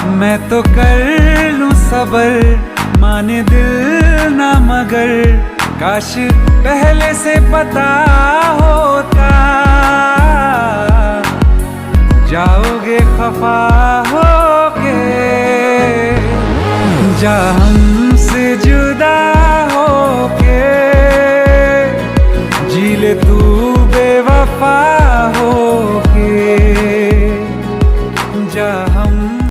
मैं तो कर लूं सबर, माने दिल ना मगर, काश पहले से पता होता। जाओगे खफा होके, जा हमसे जुदा होके, जी ले तू